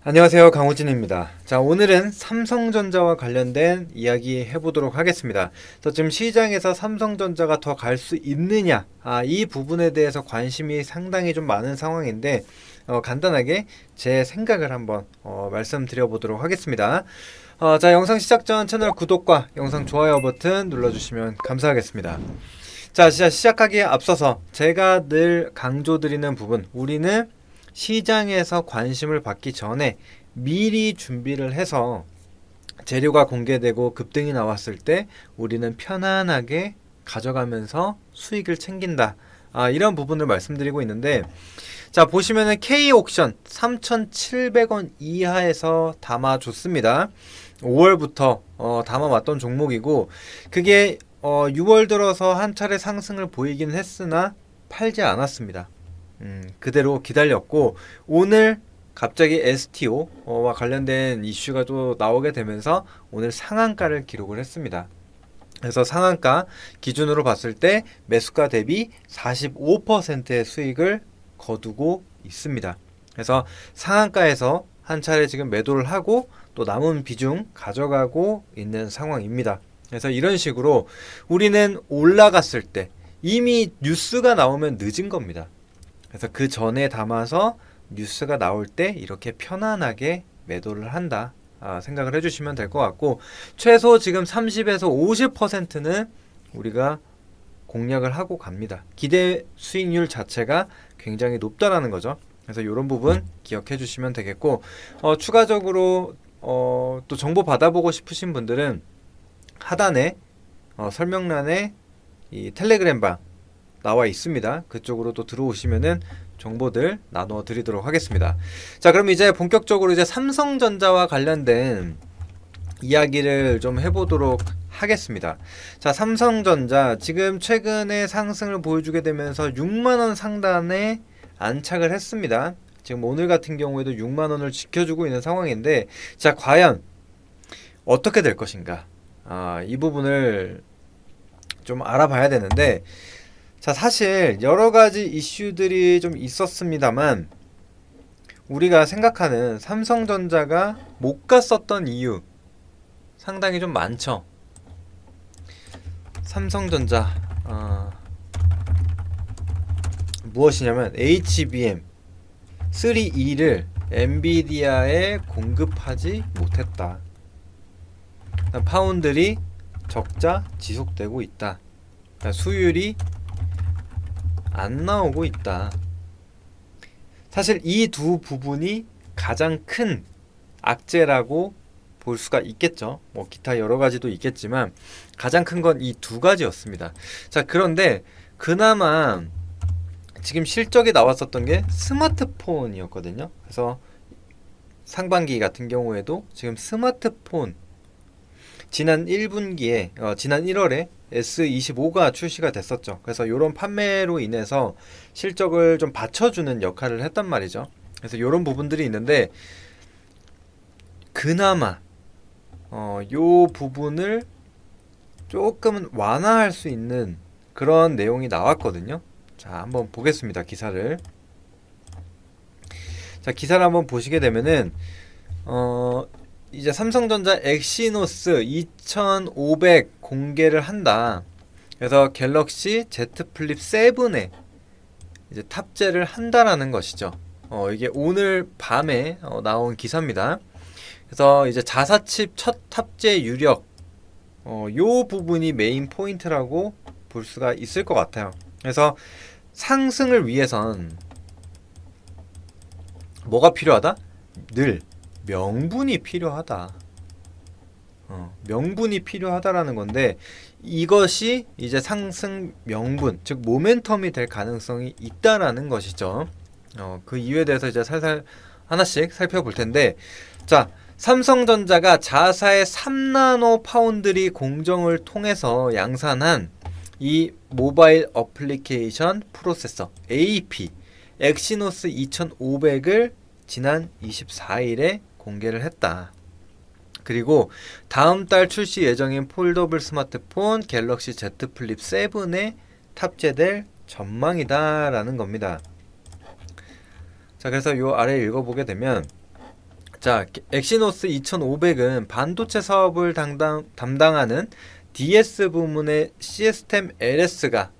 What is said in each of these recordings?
안녕하세요, 강호진입니다. 자, 오늘은 삼성전자와 관련된 이야기 해보도록 하겠습니다. 그래서 지금 시장에서 삼성전자가 더 갈 수 있느냐, 이 부분에 대해서 관심이 상당히 좀 많은 상황인데, 간단하게 제 생각을 한번 말씀드려 보도록 하겠습니다. 자, 영상 시작 전 채널 구독과 영상 좋아요 버튼 눌러주시면 감사하겠습니다. 자, 진짜 시작하기에 앞서서 제가 늘 강조드리는 부분, 우리는 시장에서 관심을 받기 전에 미리 준비를 해서 재료가 공개되고 급등이 나왔을 때 우리는 편안하게 가져가면서 수익을 챙긴다. 이런 부분을 말씀드리고 있는데, 자, 보시면은 K옥션 3,700원 이하에서 담아줬습니다. 5월부터 담아왔던 종목이고, 그게 6월 들어서 한 차례 상승을 보이긴 했으나 팔지 않았습니다. 그대로 기다렸고, 오늘 갑자기 STO와 관련된 이슈가 또 나오게 되면서 오늘 상한가를 기록을 했습니다. 그래서 상한가 기준으로 봤을 때 매수가 대비 45%의 수익을 거두고 있습니다. 그래서 상한가에서 한 차례 지금 매도를 하고 또 남은 비중 가져가고 있는 상황입니다. 그래서 이런 식으로 우리는 올라갔을 때 이미 뉴스가 나오면 늦은 겁니다. 그래서 그 전에 담아서 뉴스가 나올 때 이렇게 편안하게 매도를 한다 생각을 해주시면 될 것 같고, 최소 지금 30에서 50%는 우리가 공략을 하고 갑니다. 기대 수익률 자체가 굉장히 높다라는 거죠. 그래서 이런 부분 기억해 주시면 되겠고, 추가적으로 또 정보 받아보고 싶으신 분들은 하단에 설명란에 이 텔레그램방 나와 있습니다. 그쪽으로 또 들어오시면은 정보들 나눠 드리도록 하겠습니다. 자, 그럼 이제 본격적으로 이제 삼성전자와 관련된 이야기를 좀 해보도록 하겠습니다. 자, 삼성전자 지금 최근에 상승을 보여주게 되면서 6만원 상단에 안착을 했습니다. 지금 오늘 같은 경우에도 6만원을 지켜주고 있는 상황인데, 자, 과연 어떻게 될 것인가? 이 부분을 좀 알아봐야 되는데, 자, 사실 여러 가지 이슈들이 좀 있었습니다만 우리가 생각하는 삼성전자가 못 갔었던 이유 상당히 좀 많죠. 삼성전자 무엇이냐면 HBM 3E를 엔비디아에 공급하지 못했다. 파운드리 적자 지속되고 있다. 수율이 안 나오고 있다. 사실 이 두 부분이 가장 큰 악재라고 볼 수가 있겠죠. 뭐 기타 여러 가지도 있겠지만 가장 큰 건 이 두 가지였습니다. 자, 그런데 그나마 지금 실적이 나왔었던 게 스마트폰이었거든요. 그래서 상반기 같은 경우에도 지금 스마트폰 지난 1분기에 지난 1월에 S25가 출시가 됐었죠. 그래서 이런 판매로 인해서 실적을 좀 받쳐주는 역할을 했단 말이죠. 그래서 이런 부분들이 있는데 그나마 요 부분을 조금은 완화할 수 있는 그런 내용이 나왔거든요. 자, 한번 보겠습니다. 기사를. 자, 기사를 한번 보시게 되면은 이제 삼성전자 엑시노스 2500 공개를 한다. 그래서 갤럭시 Z 플립 7에 이제 탑재를 한다라는 것이죠. 이게 오늘 밤에 나온 기사입니다. 그래서 이제 자사칩 첫 탑재 유력, 요 부분이 메인 포인트라고 볼 수가 있을 것 같아요. 그래서 상승을 위해선 뭐가 필요하다? 늘 명분이 필요하다. 명분이 필요하다라는 건데, 이것이 이제 상승 명분, 즉 모멘텀이 될 가능성이 있다라는 것이죠. 그 이유에 대해서 이제 살살 하나씩 살펴볼 텐데, 자, 삼성전자가 자사의 3나노 파운드리 공정을 통해서 양산한 이 모바일 어플리케이션 프로세서 AP 엑시노스 2500을 지난 24일에 공개를 했다. 그리고 다음 달 출시 예정인 폴더블 스마트폰 갤럭시 Z 플립 7에 탑재될 전망이다 라는 겁니다. 자, 그래서 요 아래 읽어보게 되면 자, 엑시노스 2500은 반도체 사업을 담당하는 DS 부문의 시스템 LSI가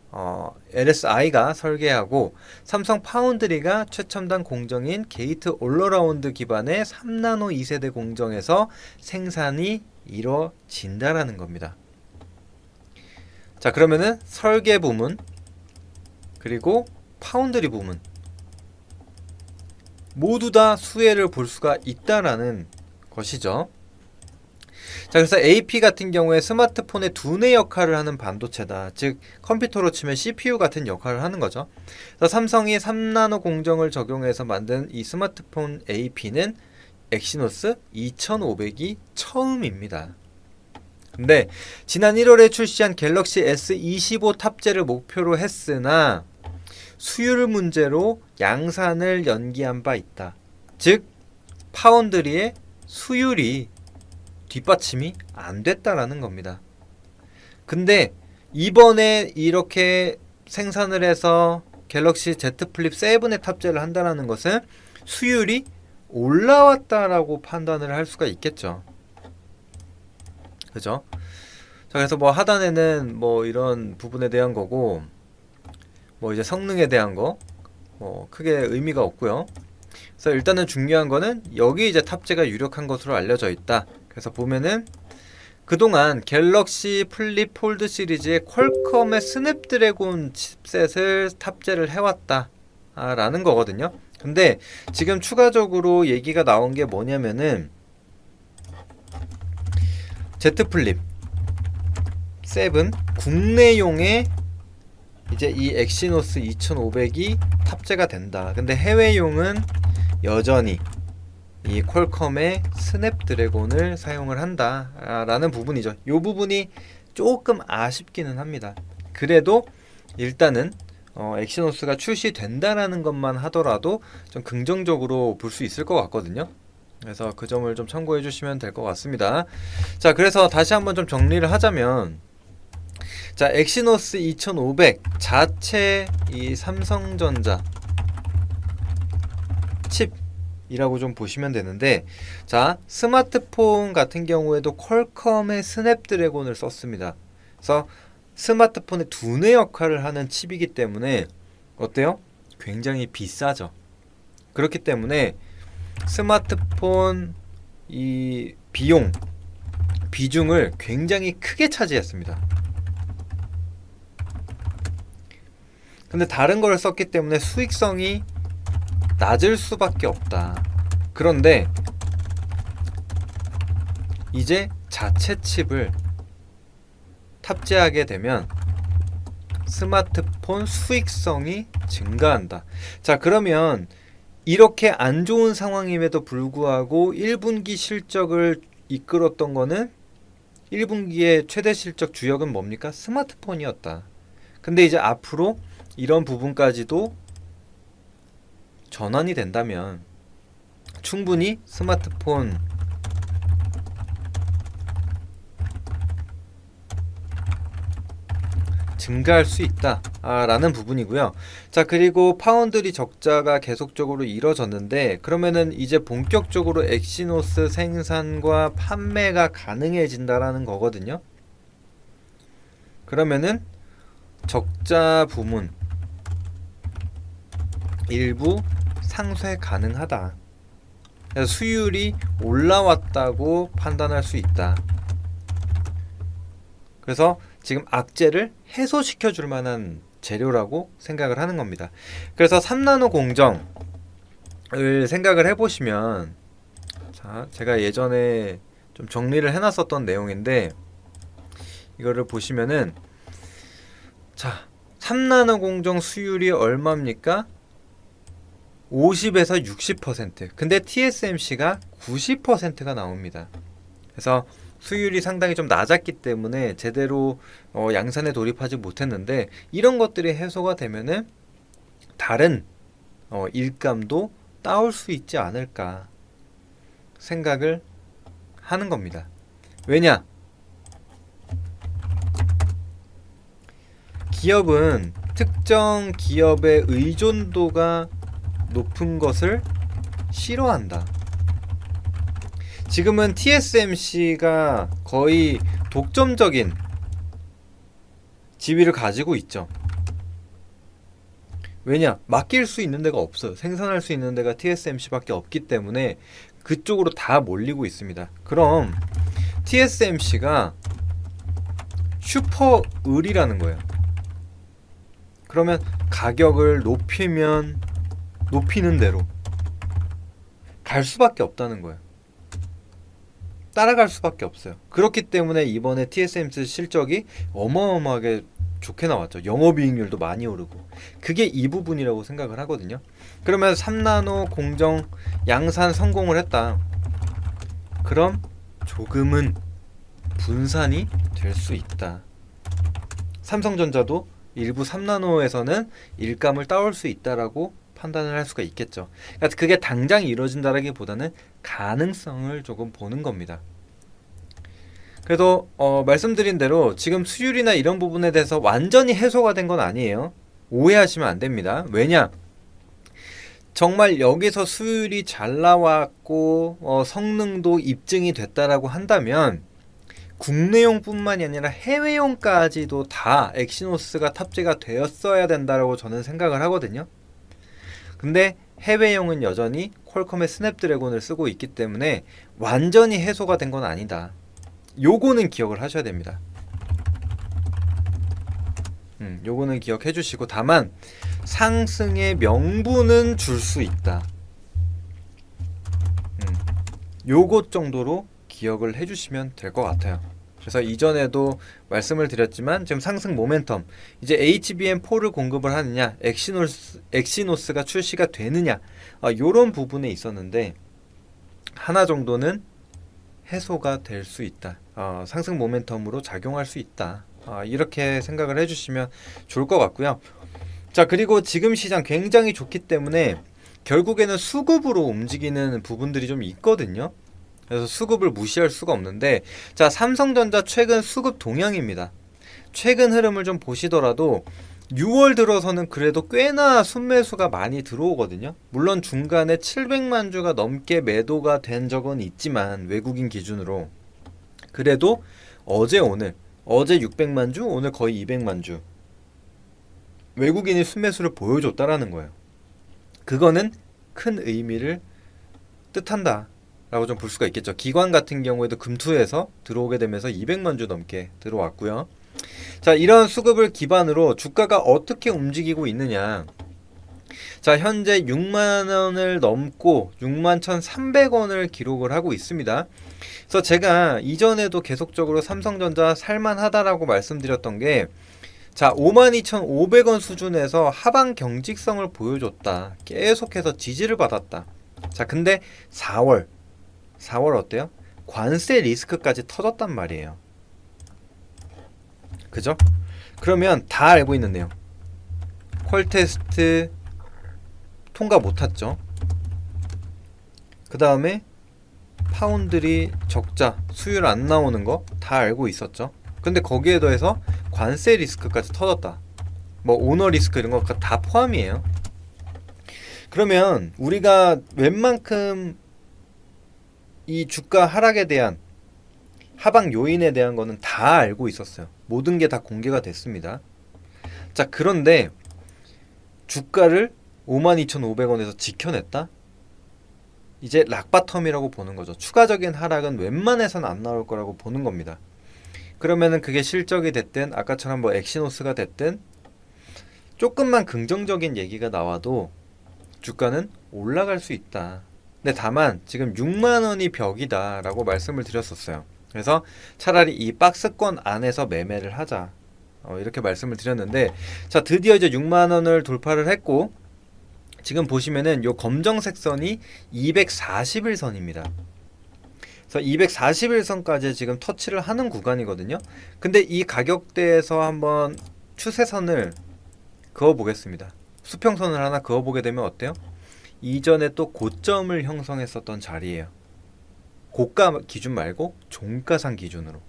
설계하고 삼성 파운드리가 최첨단 공정인 게이트 올어라운드 기반의 3나노 2세대 공정에서 생산이 이루어진다라는 겁니다. 자, 그러면은 설계 부문 그리고 파운드리 부문 모두 다 수혜를 볼 수가 있다라는 것이죠. 자, 그래서 AP 같은 경우에 스마트폰의 두뇌 역할을 하는 반도체다. 즉 컴퓨터로 치면 CPU 같은 역할을 하는 거죠. 그래서 삼성이 3나노 공정을 적용해서 만든 이 스마트폰 AP는 엑시노스 2500이 처음입니다. 근데 지난 1월에 출시한 갤럭시 S25 탑재를 목표로 했으나 수율 문제로 양산을 연기한 바 있다. 즉 파운드리의 수율이 뒷받침이 안 됐다라는 겁니다. 근데 이번에 이렇게 생산을 해서 갤럭시 Z 플립 7에 탑재를 한다는 것은 수율이 올라왔다라고 판단을 할 수가 있겠죠. 그죠? 자, 그래서 뭐 하단에는 뭐 이런 부분에 대한 거고, 뭐 이제 성능에 대한 거, 뭐 크게 의미가 없고요. 그래서 일단은 중요한 거는 여기 이제 탑재가 유력한 것으로 알려져 있다. 그래서 보면은 그동안 갤럭시 플립 폴드 시리즈에 퀄컴의 스냅드래곤 칩셋을 탑재를 해왔다 라는 거거든요. 근데 지금 추가적으로 얘기가 나온 게 뭐냐면은 Z 플립 7 국내용에 이제 이 엑시노스 2500이 탑재가 된다. 근데 해외용은 여전히 이 퀄컴의 스냅드래곤을 사용을 한다 라는 부분이죠. 이 부분이 조금 아쉽기는 합니다. 그래도 일단은 엑시노스가 출시된다라는 것만 하더라도 좀 긍정적으로 볼 수 있을 것 같거든요. 그래서 그 점을 좀 참고해 주시면 될 것 같습니다. 자, 그래서 다시 한번 좀 정리를 하자면, 자, 엑시노스 2500 자체 이 삼성전자 칩이라고 좀 보시면 되는데, 자, 스마트폰 같은 경우에도 퀄컴의 스냅드래곤을 썼습니다. 그래서 스마트폰의 두뇌 역할을 하는 칩이기 때문에 어때요? 굉장히 비싸죠. 그렇기 때문에 스마트폰 이 비중을 굉장히 크게 차지했습니다. 근데 다른 걸 썼기 때문에 수익성이 낮을 수밖에 없다. 그런데 이제 자체 칩을 탑재하게 되면 스마트폰 수익성이 증가한다. 자, 그러면 이렇게 안 좋은 상황임에도 불구하고 1분기 실적을 이끌었던 거는 1분기의 최대 실적 주역은 뭡니까? 스마트폰이었다. 근데 이제 앞으로 이런 부분까지도 전환이 된다면 충분히 스마트폰 증가할 수 있다 라는 부분이고요. 자, 그리고 파운드리 적자가 계속적으로 이뤄졌는데, 그러면은 이제 본격적으로 엑시노스 생산과 판매가 가능해진다라는 거거든요. 그러면은 적자 부문 일부 상쇄 가능하다. 그래서 수율이 올라왔다고 판단할 수 있다. 그래서 지금 악재를 해소시켜 줄 만한 재료라고 생각을 하는 겁니다. 그래서 3나노 공정을 생각을 해보시면, 자, 제가 예전에 좀 정리를 해놨었던 내용인데, 이거를 보시면은, 자, 3나노 공정 수율이 얼마입니까? 50에서 60%. 근데 TSMC가 90%가 나옵니다. 그래서 수율이 상당히 좀 낮았기 때문에 제대로 양산에 돌입하지 못했는데, 이런 것들이 해소가 되면은 다른 일감도 따올 수 있지 않을까 생각을 하는 겁니다. 왜냐? 기업은 특정 기업의 의존도가 높은 것을 싫어한다. 지금은 TSMC가 거의 독점적인 지위를 가지고 있죠. 왜냐? 맡길 수 있는 데가 없어요. 생산할 수 있는 데가 TSMC밖에 없기 때문에 그쪽으로 다 몰리고 있습니다. 그럼 TSMC가 슈퍼 을이라는 거예요. 그러면 가격을 높이면 높이는 대로 갈 수밖에 없다는 거예요. 따라갈 수밖에 없어요. 그렇기 때문에 이번에 TSMC 실적이 어마어마하게 좋게 나왔죠. 영업이익률도 많이 오르고. 그게 이 부분이라고 생각을 하거든요. 그러면 3나노 공정 양산 성공을 했다. 그럼 조금은 분산이 될 수 있다. 삼성전자도 일부 3나노에서는 일감을 따올 수 있다라고 판단을 할 수가 있겠죠. 그러니까 그게 당장 이루어진다라기보다는 가능성을 조금 보는 겁니다. 그래도 말씀드린 대로 지금 수율이나 이런 부분에 대해서 완전히 해소가 된 건 아니에요. 오해하시면 안 됩니다. 왜냐? 정말 여기서 수율이 잘 나왔고 성능도 입증이 됐다라고 한다면 국내용뿐만이 아니라 해외용까지도 다 엑시노스가 탑재가 되었어야 된다라고 저는 생각을 하거든요. 근데 해외용은 여전히 퀄컴의 스냅드래곤을 쓰고 있기 때문에 완전히 해소가 된 건 아니다. 요거는 기억을 하셔야 됩니다. 요거는 기억해 주시고, 다만 상승의 명분은 줄 수 있다. 요것 정도로 기억을 해 주시면 될 것 같아요. 그래서 이전에도 말씀을 드렸지만 지금 상승 모멘텀, 이제 HBM4를 공급을 하느냐, 엑시노스가 출시가 되느냐, 요런 부분에 있었는데 하나 정도는 해소가 될 수 있다. 상승 모멘텀으로 작용할 수 있다. 이렇게 생각을 해주시면 좋을 것 같고요. 자, 그리고 지금 시장 굉장히 좋기 때문에 결국에는 수급으로 움직이는 부분들이 좀 있거든요. 그래서 수급을 무시할 수가 없는데, 자, 삼성전자 최근 수급 동향입니다. 최근 흐름을 좀 보시더라도 6월 들어서는 그래도 꽤나 순매수가 많이 들어오거든요. 물론 중간에 700만 주가 넘게 매도가 된 적은 있지만 외국인 기준으로 그래도 어제 600만 주, 오늘 거의 200만 주 외국인이 순매수를 보여줬다라는 거예요. 그거는 큰 의미를 뜻한다 라고 좀 볼 수가 있겠죠. 기관 같은 경우에도 금투에서 들어오게 되면서 200만 주 넘게 들어왔고요. 자, 이런 수급을 기반으로 주가가 어떻게 움직이고 있느냐. 자, 현재 6만원을 넘고 61,300원을 기록을 하고 있습니다. 그래서 제가 이전에도 계속적으로 삼성전자 살만하다라고 말씀드렸던 게, 자, 52,500원 수준에서 하방 경직성을 보여줬다. 계속해서 지지를 받았다. 자, 근데 4월 어때요? 관세 리스크까지 터졌단 말이에요. 그죠? 그러면 다 알고 있는 내용. 퀄테스트 통과 못했죠. 그 다음에 파운드리 적자, 수율 안 나오는 거 다 알고 있었죠. 근데 거기에 더해서 관세 리스크까지 터졌다. 뭐 오너 리스크 이런 거 다 포함이에요. 그러면 우리가 웬만큼 이 주가 하락에 대한 하방 요인에 대한 거는 다 알고 있었어요. 모든 게 다 공개가 됐습니다. 자, 그런데 주가를 52,500원에서 지켜냈다? 이제 락바텀이라고 보는 거죠. 추가적인 하락은 웬만해서는 안 나올 거라고 보는 겁니다. 그러면은 그게 실적이 됐든 아까처럼 뭐 엑시노스가 됐든 조금만 긍정적인 얘기가 나와도 주가는 올라갈 수 있다. 근데 다만 지금 6만원이 벽이다 라고 말씀을 드렸었어요. 그래서 차라리 이 박스권 안에서 매매를 하자, 이렇게 말씀을 드렸는데, 자, 드디어 이제 6만원을 돌파를 했고, 지금 보시면은 요 검정색 선이 241선입니다. 그래서 241선까지 지금 터치를 하는 구간이거든요. 근데 이 가격대에서 한번 추세선을 그어 보겠습니다. 수평선을 하나 그어 보게 되면 어때요? 이전에 또 고점을 형성했었던 자리예요. 고가 기준 말고 종가상 기준으로.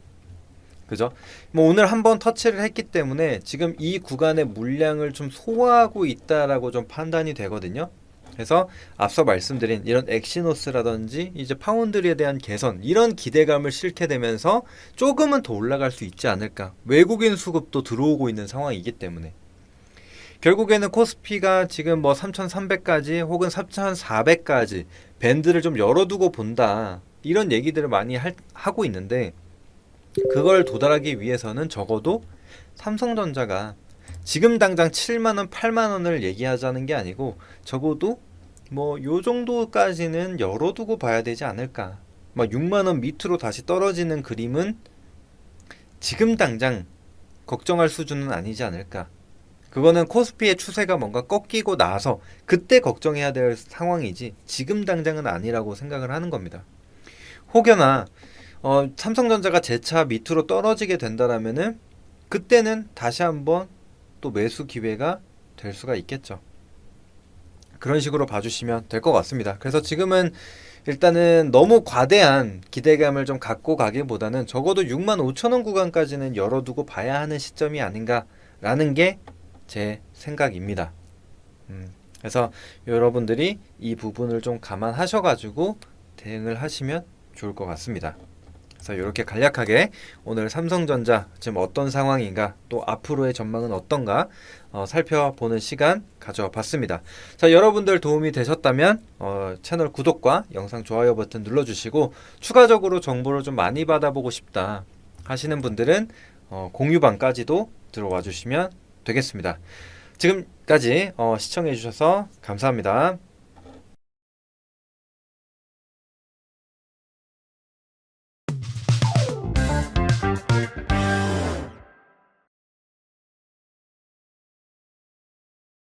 그죠? 뭐 오늘 한번 터치를 했기 때문에 지금 이 구간의 물량을 좀 소화하고 있다라고 좀 판단이 되거든요. 그래서 앞서 말씀드린 이런 엑시노스라든지 이제 파운드리에 대한 개선 이런 기대감을 싣게 되면서 조금은 더 올라갈 수 있지 않을까. 외국인 수급도 들어오고 있는 상황이기 때문에 결국에는 코스피가 지금 뭐 3,300까지 혹은 3,400까지 밴드를 좀 열어두고 본다 이런 얘기들을 많이 하고 있는데 그걸 도달하기 위해서는 적어도 삼성전자가 지금 당장 7만원, 8만원을 얘기하자는 게 아니고 적어도 뭐 요 정도까지는 열어두고 봐야 되지 않을까. 막 6만원 밑으로 다시 떨어지는 그림은 지금 당장 걱정할 수준은 아니지 않을까. 그거는 코스피의 추세가 뭔가 꺾이고 나서 그때 걱정해야 될 상황이지 지금 당장은 아니라고 생각을 하는 겁니다. 혹여나 삼성전자가 재차 밑으로 떨어지게 된다라면은 그때는 다시 한번 또 매수 기회가 될 수가 있겠죠. 그런 식으로 봐주시면 될 것 같습니다. 그래서 지금은 일단은 너무 과대한 기대감을 좀 갖고 가기보다는 적어도 65,000원 구간까지는 열어두고 봐야 하는 시점이 아닌가라는 게 제 생각입니다. 그래서 여러분들이 이 부분을 좀 감안하셔가지고 대응을 하시면 좋을 것 같습니다. 그래서 이렇게 간략하게 오늘 삼성전자 지금 어떤 상황인가 또 앞으로의 전망은 어떤가 살펴보는 시간 가져봤습니다. 자, 여러분들 도움이 되셨다면 채널 구독과 영상 좋아요 버튼 눌러주시고 추가적으로 정보를 좀 많이 받아보고 싶다 하시는 분들은 공유방까지도 들어와 주시면 되겠습니다. 지금까지 시청해 주셔서 감사합니다.